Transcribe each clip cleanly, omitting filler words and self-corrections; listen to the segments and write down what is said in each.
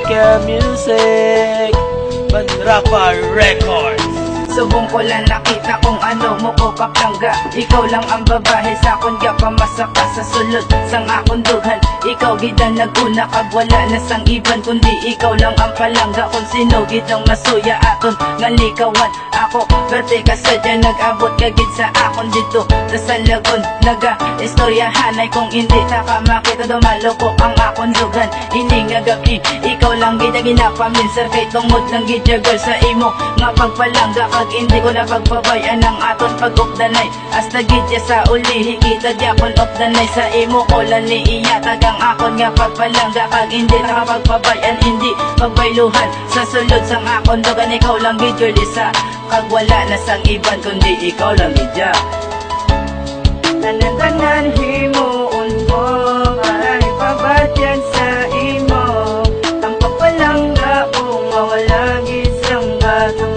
Mika Music, Manrapa Records. Subong ko lang nakita kung ano mo ko kaplangga. Ikaw lang ang babae sa akon ga pamasaka sa sulod sang akong dughan. Ikaw gidang naguna kag wala na sang iban, kundi ikaw lang ang palangga kung sino gidang masuya aton nga likawan. Ako berte ka sadya nag-abot kagid sa akon dito sa Salagon. Naga-istoryahanay kung hindi ta ka makita dumaloko ang akon dughan. Ini nga gabi ikaw lang gidang ginapaminsan kay tungod lang gidya girl sa imo nga pagpalangga. Pag hindi ko na pagpabayan ang aton pag-updanay, hasta gidya sa uli higita diakon updanay. Sa imo ko lang niiya tagang akon nga pagpalangga. Kag hindi na pagpabayan, hindi pagbayluhan sa sulod sang akon dugan. Ikaw lang gidya lisa, kag wala na sang iban kundi ikaw lang gidya. Tanan-tanan himuon ko para ipabatyan sa imo ang pagpalangga kung mawala gid sang gato.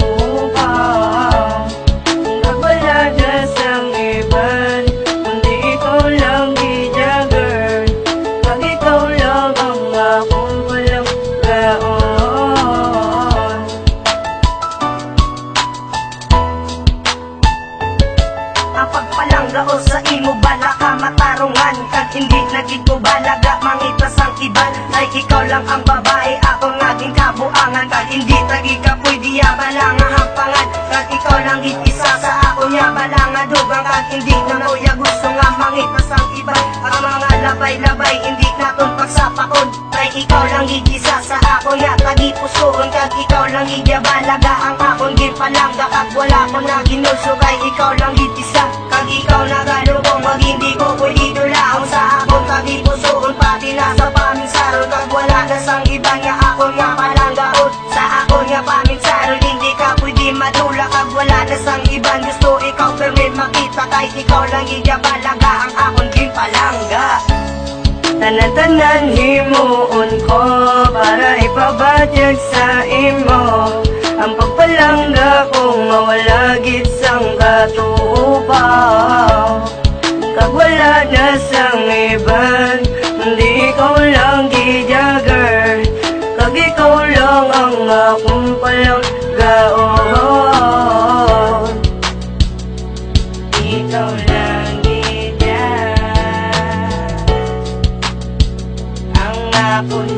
O sa imo bala ka matarungan, kag hindi naging ko balaga mangitas ang iban. Ay ikaw lang ang babae akong naging kabuangan, kag hindi tagi ka pwede yabala nga hampangan. Kag ikaw lang isa sa ako yabala nga dugang, kag hindi na noya gusto nga mangitas ang iban. Ang mga labay-labay hindi naton pagsapakon. Ay ikaw lang isa sa ako ya tagi pusoon, kag ikaw lang yabalaga ang akong ginpalangga. Kag wala ko na ginuso kay ikaw lang isa. Kag ikaw nagalubong mag hindi ko pwede dulaon sa akong kagipusoon, pati nasa paminsaron. Kag wala na sang iba nga akong nga palanggaon sa akong nga paminsaron. Hindi ka pwede madula kag wala na sang ibang gusto ikaw perme makita, kay ikaw lang igabalaga ang akong ginpalangga. Tanan-tanan himuon ko para ipabatyag sa imo ang pagpalangga kung mawala gid sang katupaw. Kag wala na sang iban, hindi ikaw lang gidya girl, kag ikaw lang ang akong palanggaon. Ikaw lang gidya ang akong